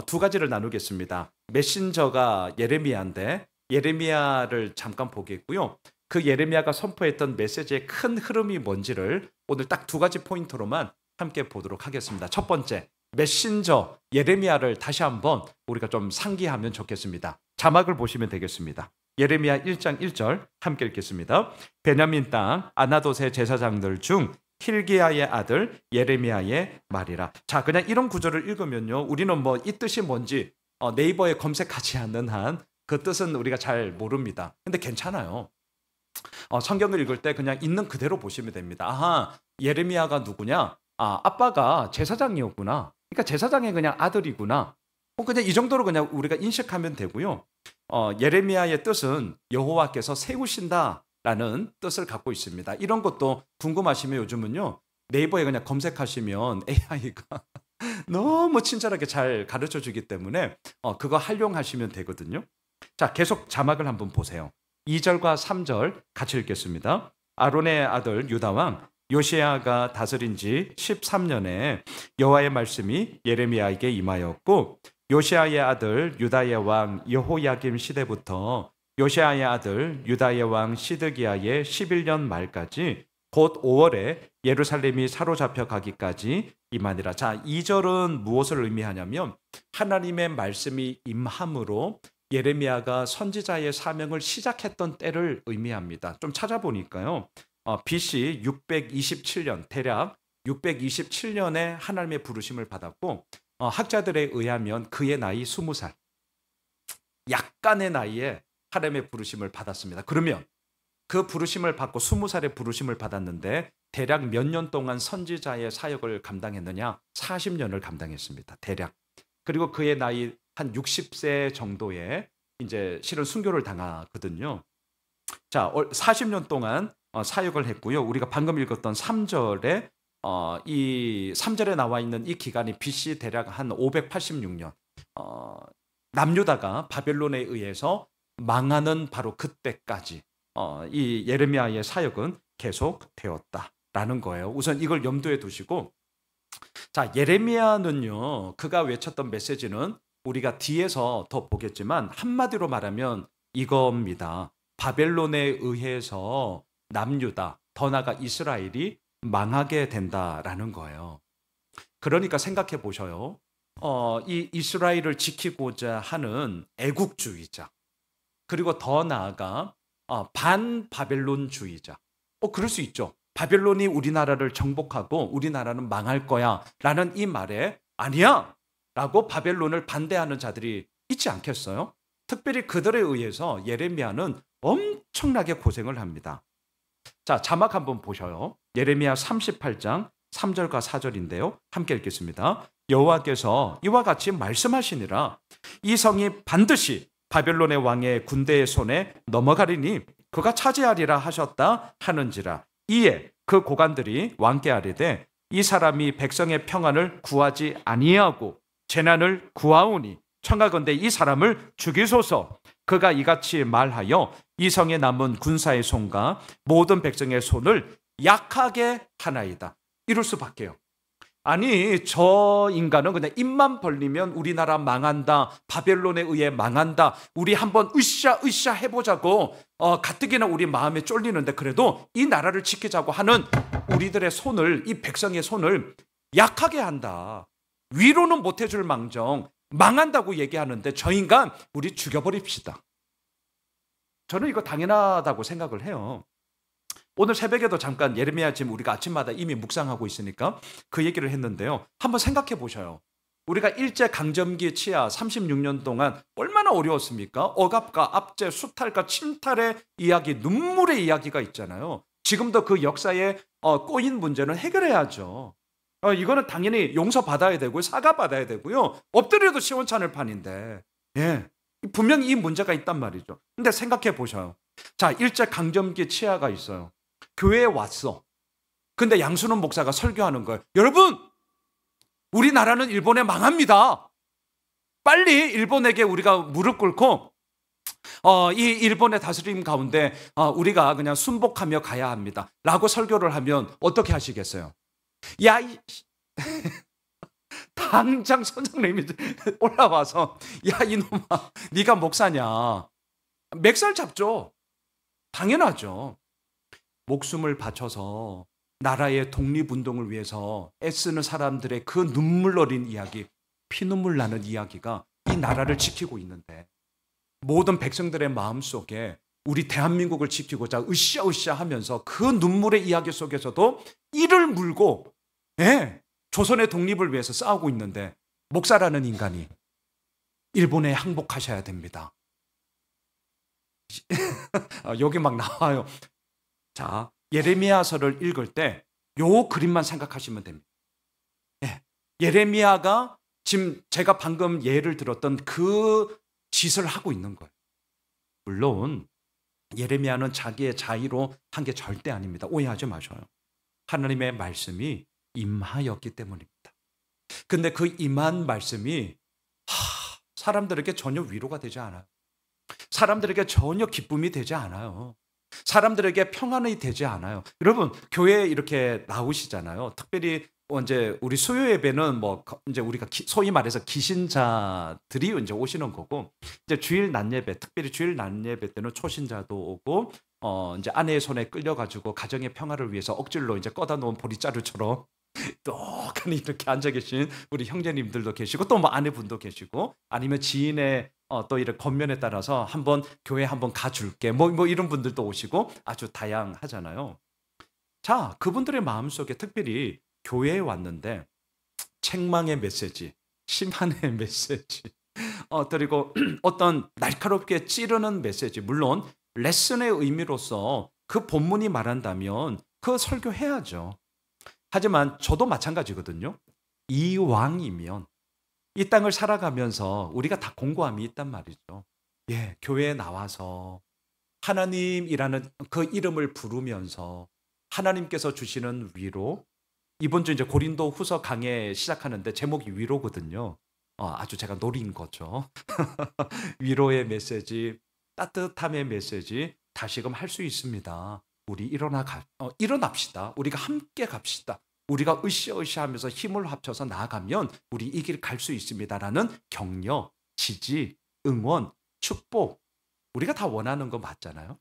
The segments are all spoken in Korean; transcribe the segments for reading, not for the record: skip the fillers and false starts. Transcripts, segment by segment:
두 가지를 나누겠습니다. 메신저가 예레미야인데 예레미야를 잠깐 보겠고요. 그 예레미야가 선포했던 메시지의 큰 흐름이 뭔지를 오늘 딱 두 가지 포인트로만 함께 보도록 하겠습니다. 첫 번째, 메신저 예레미야를 다시 한번 우리가 좀 상기하면 좋겠습니다. 자막을 보시면 되겠습니다. 예레미야 1장 1절 함께 읽겠습니다. 베냐민 땅 아나돗의 제사장들 중 힐기야의 아들 예레미야의 말이라. 자, 그냥 이런 구절을 읽으면요, 우리는 뭐 이 뜻이 뭔지 네이버에 검색하지 않는 한 그 뜻은 우리가 잘 모릅니다. 근데 괜찮아요. 성경을 읽을 때 그냥 있는 그대로 보시면 됩니다. 아하, 예레미야가 누구냐? 아빠가 제사장이었구나. 그러니까 제사장의 그냥 아들이구나. 그냥 이 정도로 그냥 우리가 인식하면 되고요. 예레미야의 뜻은 여호와께서 세우신다라는 뜻을 갖고 있습니다. 이런 것도 궁금하시면 요즘은요, 네이버에 그냥 검색하시면 AI가 너무 친절하게 잘 가르쳐 주기 때문에 그거 활용하시면 되거든요. 자, 계속 자막을 한번 보세요. 2절과 3절 같이 읽겠습니다. 아론의 아들 유다왕 요시야가 다스린 지 13년에 여호와의 말씀이 예레미야에게 임하였고, 요시야의 아들 유다의 왕 여호야김 시대부터 요시야의 아들 유다의 왕 시드기야의 11년 말까지 곧 5월에 예루살렘이 사로잡혀 가기까지 임하니라. 자, 2절은 무엇을 의미하냐면 하나님의 말씀이 임함으로 예레미야가 선지자의 사명을 시작했던 때를 의미합니다. 좀 찾아보니까요, BC 627년, 대략 627년에 하나님의 부르심을 받았고, 학자들에 의하면 그의 나이 20살, 약간의 나이에 하나님의 부르심을 받았습니다. 그러면 그 부르심을 받고 20살의 부르심을 받았는데 대략 몇 년 동안 선지자의 사역을 감당했느냐? 40년을 감당했습니다. 대략. 그리고 그의 나이 한 60세 정도에 이제 실은 순교를 당하거든요. 자, 40년 동안 사역을 했고요. 우리가 방금 읽었던 3절에 이 3절에 나와 있는 이 기간이 BC 대략 한 586년, 남유다가 바벨론에 의해서 망하는 바로 그때까지 이 예레미야의 사역은 계속되었다라는 거예요. 우선 이걸 염두에 두시고, 자, 예레미야는요, 그가 외쳤던 메시지는 우리가 뒤에서 더 보겠지만 한마디로 말하면 이겁니다. 바벨론에 의해서 남유다, 더 나아가 이스라엘이 망하게 된다라는 거예요. 그러니까 생각해 보셔요. 이 이스라엘을 지키고자 하는 애국주의자, 그리고 더 나아가 반바벨론주의자. 그럴 수 있죠. 바벨론이 우리나라를 정복하고 우리나라는 망할 거야 라는 이 말에 아니야 라고 바벨론을 반대하는 자들이 있지 않겠어요? 특별히 그들에 의해서 예레미야는 엄청나게 고생을 합니다. 자, 자막 한번 보셔요. 예레미야 38장 3절과 4절인데요. 함께 읽겠습니다. 여호와께서 이와 같이 말씀하시니라. 이 성이 반드시 바벨론의 왕의 군대의 손에 넘어가리니 그가 차지하리라 하셨다 하는지라. 이에 그 고관들이 왕께 아뢰되 이 사람이 백성의 평안을 구하지 아니하고 재난을 구하오니 청하건대 이 사람을 죽이소서. 그가 이같이 말하여 이 성에 남은 군사의 손과 모든 백성의 손을 약하게 하나이다. 이럴 수밖에요. 아니, 저 인간은 그냥 입만 벌리면 우리나라 망한다, 바벨론에 의해 망한다, 우리 한번 으쌰 해보자고 가뜩이나 우리 마음에 쫄리는데 그래도 이 나라를 지키자고 하는 우리들의 손을, 이 백성의 손을 약하게 한다. 위로는 못해줄 망정 망한다고 얘기하는데 저 인간 우리 죽여버립시다. 저는 이거 당연하다고 생각을 해요. 오늘 새벽에도 잠깐 예레미야 지금 우리가 아침마다 이미 묵상하고 있으니까 그 얘기를 했는데요. 한번 생각해 보셔요. 우리가 일제강점기 치하 36년 동안 얼마나 어려웠습니까? 억압과 압제, 수탈과 침탈의 이야기, 눈물의 이야기가 있잖아요. 지금도 그 역사에 꼬인 문제는 해결해야죠. 이거는 당연히 용서받아야 되고 사과받아야 되고요. 엎드려도 시원찮을 판인데, 예, 분명히 이 문제가 있단 말이죠. 근데 생각해 보셔요. 자, 일제강점기 치하가 있어요. 교회에 왔어. 근데 양순원 목사가 설교하는 거예요. 여러분, 우리나라는 일본에 망합니다. 빨리 일본에게 우리가 무릎 꿇고 이 일본의 다스림 가운데 우리가 그냥 순복하며 가야 합니다. 라고 설교를 하면 어떻게 하시겠어요? 야, 당장 선장님이 올라와서 야 이놈아 네가 목사냐. 맥살 잡죠. 당연하죠. 목숨을 바쳐서 나라의 독립운동을 위해서 애쓰는 사람들의 그 눈물 어린 이야기, 피눈물 나는 이야기가 이 나라를 지키고 있는데 모든 백성들의 마음속에 우리 대한민국을 지키고자 으쌰으쌰 하면서 그 눈물의 이야기 속에서도 이를 물고 조선의 독립을 위해서 싸우고 있는데 목사라는 인간이 일본에 항복하셔야 됩니다. 여기 막 나와요. 자, 예레미야서를 읽을 때 요 그림만 생각하시면 됩니다. 예레미야가 지금 제가 방금 예를 들었던 그 짓을 하고 있는 거예요. 물론 예레미야는 자기의 자의로 한 게 절대 아닙니다. 오해하지 마셔요. 하나님의 말씀이 임하였기 때문입니다. 근데 그 임한 말씀이 사람들에게 전혀 위로가 되지 않아요. 사람들에게 전혀 기쁨이 되지 않아요. 사람들에게 평안이 되지 않아요. 여러분 교회에 이렇게 나오시잖아요. 특별히 이제 우리 수요 예배는 뭐 이제 우리가 소위 말해서 기신자들이 이제 오시는 거고, 이제 주일 낮 예배, 특별히 주일 낮 예배 때는 초신자도 오고, 이제 아내의 손에 끌려가지고 가정의 평화를 위해서 억질로 이제 꺼다 놓은 보리자루처럼 똑하니 이렇게 앉아 계신 우리 형제님들도 계시고, 또 뭐 아내분도 계시고, 아니면 지인의 또 이런 겉면에 따라서 한번 교회 한번 가줄게 뭐 이런 분들도 오시고 아주 다양하잖아요. 자, 그분들의 마음속에 특별히 교회에 왔는데 책망의 메시지, 심한의 메시지, 그리고 어떤 날카롭게 찌르는 메시지, 물론 레슨의 의미로서 그 본문이 말한다면 그 설교해야죠. 하지만 저도 마찬가지거든요. 이왕이면 이 땅을 살아가면서 우리가 다 공고함이 있단 말이죠. 교회에 나와서 하나님이라는 그 이름을 부르면서 하나님께서 주시는 위로, 이번 주 이제 고린도 후서 강해 시작하는데 제목이 위로거든요. 아주 제가 노린 거죠. 위로의 메시지, 따뜻함의 메시지 다시금 할 수 있습니다. 우리 일어납시다. 우리가 함께 갑시다. 우리가 으쌰으쌰 하면서 힘을 합쳐서 나아가면 우리 이 길 갈 수 있습니다라는 격려, 지지, 응원, 축복, 우리가 다 원하는 거 맞잖아요.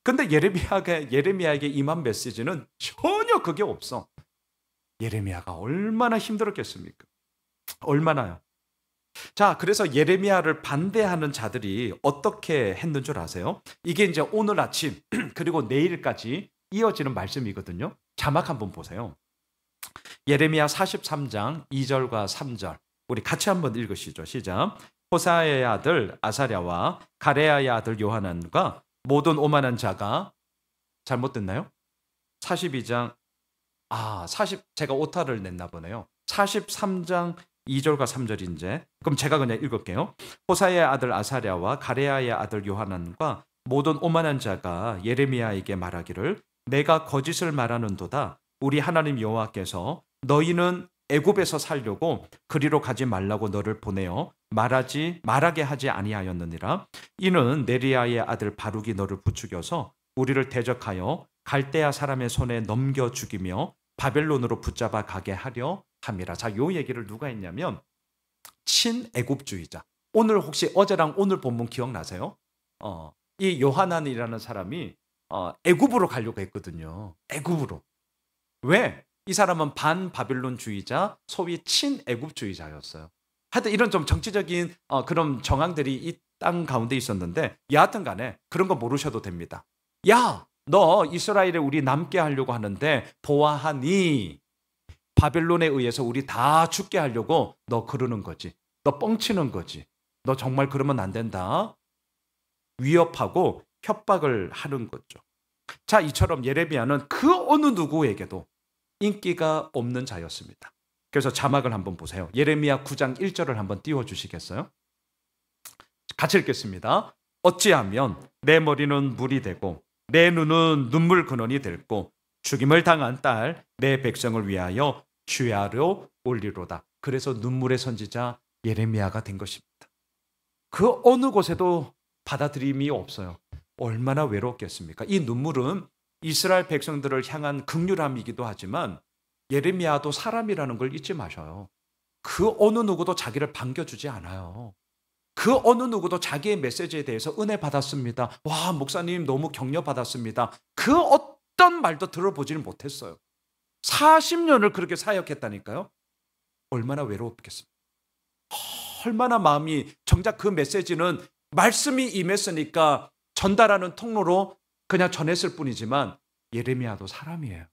근데 예레미야에게 임한 메시지는 전혀 그게 없어. 예레미야가 얼마나 힘들었겠습니까? 얼마나요? 자, 그래서 예레미야를 반대하는 자들이 어떻게 했는 줄 아세요? 이게 이제 오늘 아침 그리고 내일까지 이어지는 말씀이거든요. 자막 한번 보세요. 예레미야 43장 2절과 3절 우리 같이 한번 읽으시죠. 시작. 호사야의 아들 아사랴와 가레야의 아들 요하난과 모든 오만한 자가, 잘못 됐나요? 42장 제가 오타를 냈나 보네요. 43장 2절과 3절인데 그럼 제가 그냥 읽을게요. 호사야의 아들 아사랴와 가레야의 아들 요하난과 모든 오만한 자가 예레미야에게 말하기를 내가 거짓을 말하는도다. 우리 하나님 여호와께서 너희는 애굽에서 살려고 그리로 가지 말라고 너를 보내어 말하게 하지 아니하였느니라. 이는 네리야의 아들 바룩이 너를 부추겨서 우리를 대적하여 갈대아 사람의 손에 넘겨 죽이며 바벨론으로 붙잡아 가게 하려 함이라. 자, 요 얘기를 누가 했냐면 친애굽주의자. 오늘 혹시 어제랑 오늘 본문 기억나세요? 이 요하난이라는 사람이 애굽으로 가려고 했거든요. 애굽으로. 왜? 이 사람은 반바빌론주의자, 소위 친애굽주의자였어요. 하여튼 이런 좀 정치적인 그런 정황들이 이 땅 가운데 있었는데, 여하튼 간에 그런 거 모르셔도 됩니다. 야, 너 이스라엘에 우리 남게 하려고 하는데 보아하니 바벨론에 의해서 우리 다 죽게 하려고 너 그러는 거지. 너 뻥치는 거지. 너 정말 그러면 안 된다. 위협하고 협박을 하는 거죠. 자, 이처럼 예레미야는 그 어느 누구에게도 인기가 없는 자였습니다. 그래서 자막을 한번 보세요. 예레미야 9장 1절을 한번 띄워주시겠어요? 같이 읽겠습니다. 어찌하면 내 머리는 물이 되고 내 눈은 눈물 근원이 됐고 죽임을 당한 딸 내 백성을 위하여 주야로 올리로다. 그래서 눈물의 선지자 예레미야가 된 것입니다. 그 어느 곳에도 받아들임이 없어요. 얼마나 외롭겠습니까? 이 눈물은 이스라엘 백성들을 향한 긍휼함이기도 하지만 예레미야도 사람이라는 걸 잊지 마셔요. 그 어느 누구도 자기를 반겨주지 않아요. 그 어느 누구도 자기의 메시지에 대해서 은혜 받았습니다. 와, 목사님 너무 격려 받았습니다. 그 어떤 말도 들어보지는 못했어요. 40년을 그렇게 사역했다니까요. 얼마나 외로웠겠습니까? 얼마나 마음이, 정작 그 메시지는 말씀이 임했으니까 전달하는 통로로 그냥 전했을 뿐이지만 예레미야도 사람이에요.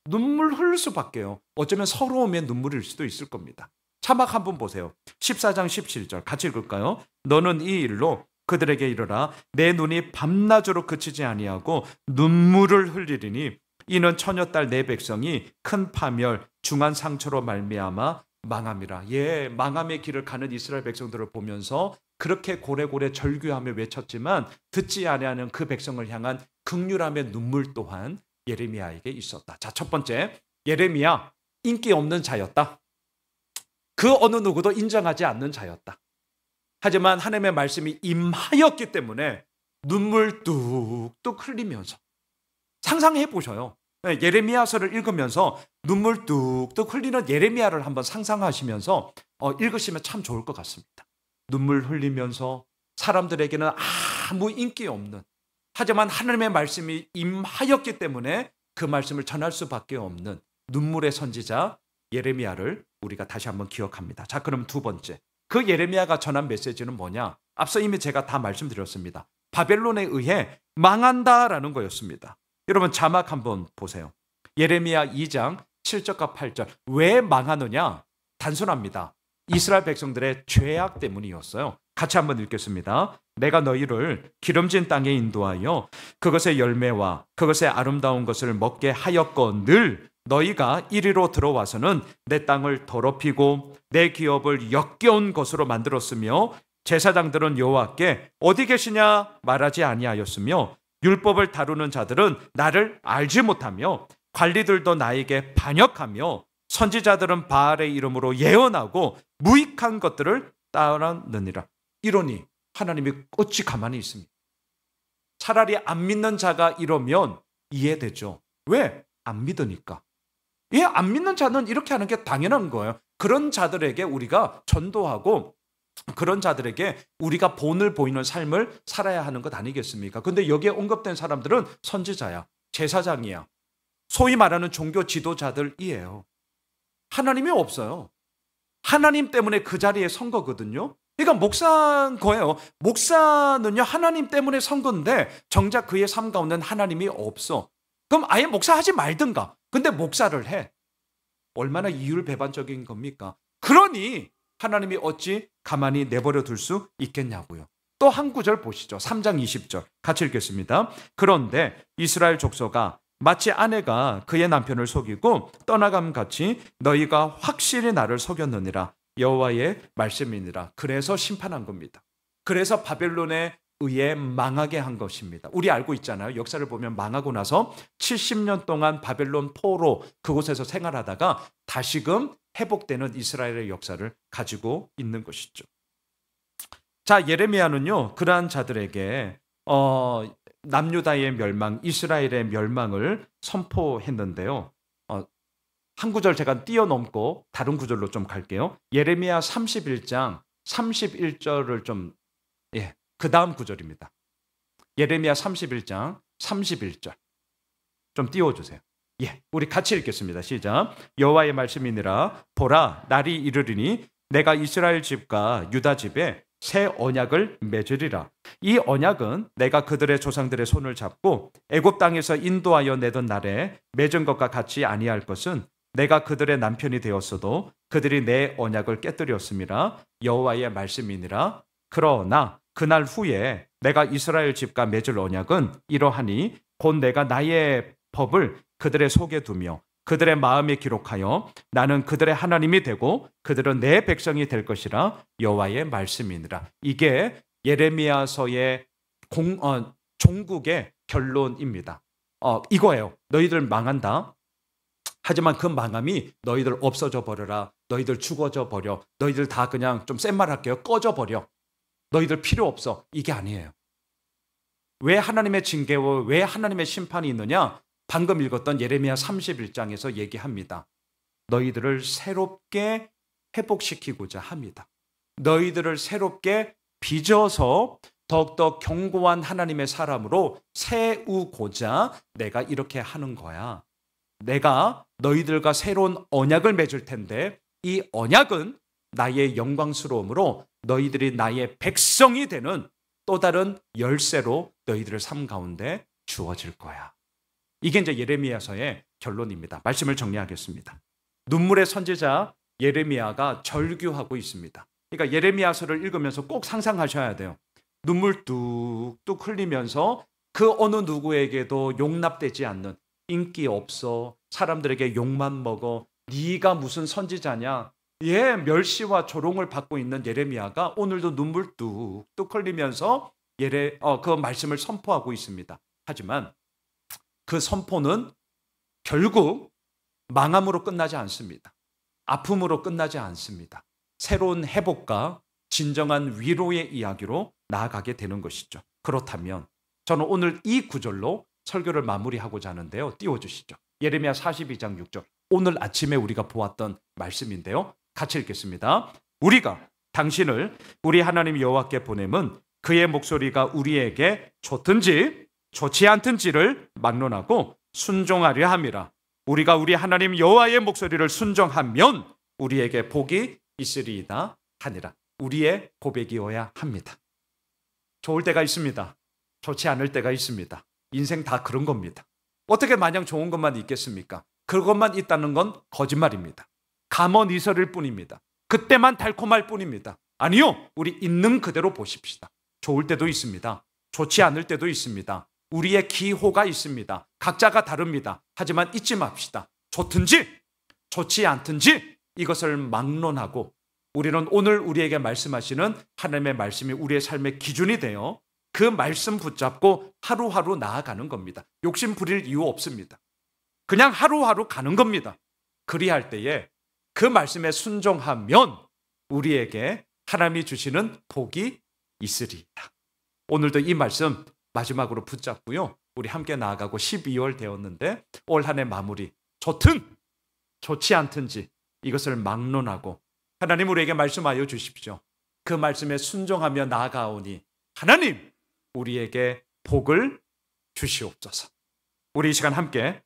눈물 흘릴 수밖에요. 어쩌면 서러움에 눈물일 수도 있을 겁니다. 자막 한번 보세요. 14장 17절 같이 읽을까요? 너는 이 일로 그들에게 이르라. 내 눈이 밤낮으로 그치지 아니하고 눈물을 흘리리니 이는 처녀딸 내 백성이 큰 파멸 중한 상처로 말미암아 망함이라. 예, 망함의 길을 가는 이스라엘 백성들을 보면서 그렇게 고래고래 절규하며 외쳤지만 듣지 아니하는 그 백성을 향한 극률함의 눈물 또한 예레미야에게 있었다. 자, 첫 번째, 예레미야 인기 없는 자였다. 그 어느 누구도 인정하지 않는 자였다. 하지만 하나님의 말씀이 임하였기 때문에 눈물 뚝뚝 흘리면서, 상상해 보셔요. 예레미야서를 읽으면서 눈물 뚝뚝 흘리는 예레미야를 한번 상상하시면서 읽으시면 참 좋을 것 같습니다. 눈물 흘리면서 사람들에게는 아무 인기 없는, 하지만 하나님의 말씀이 임하였기 때문에 그 말씀을 전할 수밖에 없는 눈물의 선지자 예레미야를 우리가 다시 한번 기억합니다. 자, 그럼 두 번째, 그 예레미야가 전한 메시지는 뭐냐? 앞서 이미 제가 다 말씀드렸습니다. 바벨론에 의해 망한다라는 거였습니다. 여러분 자막 한번 보세요. 예레미야 2장 7절과 8절. 왜 망하느냐? 단순합니다. 이스라엘 백성들의 죄악 때문이었어요. 같이 한번 읽겠습니다. 내가 너희를 기름진 땅에 인도하여 그것의 열매와 그것의 아름다운 것을 먹게 하였거늘 너희가 이리로 들어와서는 내 땅을 더럽히고 내 기업을 역겨운 것으로 만들었으며 제사장들은 여호와께 어디 계시냐 말하지 아니하였으며 율법을 다루는 자들은 나를 알지 못하며 관리들도 나에게 반역하며 선지자들은 바알의 이름으로 예언하고 무익한 것들을 따르느니라. 이러니 하나님이 어찌 가만히 있습니까? 차라리 안 믿는 자가 이러면 이해되죠. 왜? 안 믿으니까. 예, 안 믿는 자는 이렇게 하는 게 당연한 거예요. 그런 자들에게 우리가 전도하고 그런 자들에게 우리가 본을 보이는 삶을 살아야 하는 것 아니겠습니까? 근데 여기에 언급된 사람들은 선지자야, 제사장이야, 소위 말하는 종교 지도자들이에요. 하나님이 없어요. 하나님 때문에 그 자리에 선 거거든요. 그러니까 목사인 거예요. 목사는요, 하나님 때문에 선 건데 정작 그의 삶 가운데는 하나님이 없어. 그럼 아예 목사하지 말든가. 근데 목사를 해. 얼마나 이율배반적인 겁니까? 그러니 하나님이 어찌 가만히 내버려 둘 수 있겠냐고요. 또 한 구절 보시죠. 3장 20절 같이 읽겠습니다. 그런데 이스라엘 족속아, 마치 아내가 그의 남편을 속이고 떠나감같이 너희가 확실히 나를 속였느니라. 여호와의 말씀이니라. 그래서 심판한 겁니다. 그래서 바벨론에 의해 망하게 한 것입니다. 우리 알고 있잖아요. 역사를 보면 망하고 나서 70년 동안 바벨론 포로 그곳에서 생활하다가 다시금 회복되는 이스라엘의 역사를 가지고 있는 것이죠. 자, 예레미야는요, 그러한 자들에게 남유다의 멸망, 이스라엘의 멸망을 선포했는데요. 한 구절 제가 뛰어넘고 다른 구절로 좀 갈게요. 예레미야 31장 31절을 좀, 그 다음 구절입니다. 예레미야 31장 31절 좀 띄워주세요. 우리 같이 읽겠습니다. 시작. 여호와의 말씀이니라. 보라, 날이 이르리니 내가 이스라엘 집과 유다 집에 새 언약을 맺으리라. 이 언약은 내가 그들의 조상들의 손을 잡고 애굽 땅에서 인도하여 내던 날에 맺은 것과 같이 아니할 것은 내가 그들의 남편이 되었어도 그들이 내 언약을 깨뜨렸음이라. 여호와의 말씀이니라. 그러나 그날 후에 내가 이스라엘 집과 맺을 언약은 이러하니 곧 내가 나의 법을 그들의 속에 두며 그들의 마음에 기록하여 나는 그들의 하나님이 되고 그들은 내 백성이 될 것이라. 여호와의 말씀이니라. 이게 예레미야서의 종국의 결론입니다. 이거예요. 너희들 망한다. 하지만 그 망함이 너희들 없어져 버려라. 너희들 죽어져 버려. 너희들 다 그냥 좀 센 말 할게요. 꺼져 버려. 너희들 필요 없어. 이게 아니에요. 왜 하나님의 징계와 왜 하나님의 심판이 있느냐? 방금 읽었던 예레미야 31장에서 얘기합니다. 너희들을 새롭게 회복시키고자 합니다. 너희들을 새롭게 빚어서 더욱더 견고한 하나님의 사람으로 세우고자 내가 이렇게 하는 거야. 내가 너희들과 새로운 언약을 맺을 텐데 이 언약은 나의 영광스러움으로 너희들이 나의 백성이 되는 또 다른 열쇠로 너희들을 삶 가운데 주어질 거야. 이게 이제 예레미야서의 결론입니다. 말씀을 정리하겠습니다. 눈물의 선지자 예레미야가 절규하고 있습니다. 그러니까 예레미야서를 읽으면서 꼭 상상하셔야 돼요. 눈물 뚝뚝 흘리면서 그 어느 누구에게도 용납되지 않는, 인기 없어, 사람들에게 욕만 먹어, 네가 무슨 선지자냐, 멸시와 조롱을 받고 있는 예레미야가 오늘도 눈물 뚝뚝 흘리면서 그 말씀을 선포하고 있습니다. 하지만 그 선포는 결국 망함으로 끝나지 않습니다. 아픔으로 끝나지 않습니다. 새로운 회복과 진정한 위로의 이야기로 나아가게 되는 것이죠. 그렇다면 저는 오늘 이 구절로 설교를 마무리하고자 하는데요. 띄워주시죠. 예레미야 42장 6절. 오늘 아침에 우리가 보았던 말씀인데요. 같이 읽겠습니다. 우리가 당신을 우리 하나님 여호와께 보냄은 그의 목소리가 우리에게 좋든지 좋지 않든지를 막론하고 순종하려 함이라. 우리가 우리 하나님 여호와의 목소리를 순종하면 우리에게 복이 있으리이다 하니라. 우리의 고백이어야 합니다. 좋을 때가 있습니다. 좋지 않을 때가 있습니다. 인생 다 그런 겁니다. 어떻게 마냥 좋은 것만 있겠습니까? 그것만 있다는 건 거짓말입니다. 감언이설일 뿐입니다. 그때만 달콤할 뿐입니다. 아니요, 우리 있는 그대로 보십시다. 좋을 때도 있습니다. 좋지 않을 때도 있습니다. 우리의 기호가 있습니다. 각자가 다릅니다. 하지만 잊지 맙시다. 좋든지 좋지 않든지 이것을 막론하고 우리는 오늘 우리에게 말씀하시는 하나님의 말씀이 우리의 삶의 기준이 되어 그 말씀 붙잡고 하루하루 나아가는 겁니다. 욕심 부릴 이유 없습니다. 그냥 하루하루 가는 겁니다. 그리할 때에 그 말씀에 순종하면 우리에게 하나님이 주시는 복이 있으리이다. 오늘도 이 말씀 마지막으로 붙잡고요. 우리 함께 나아가고 12월 되었는데 올 한 해 마무리 좋든 좋지 않든지 이것을 막론하고 하나님 우리에게 말씀하여 주십시오. 그 말씀에 순종하며 나아가오니 하나님 우리에게 복을 주시옵소서. 우리 이 시간 함께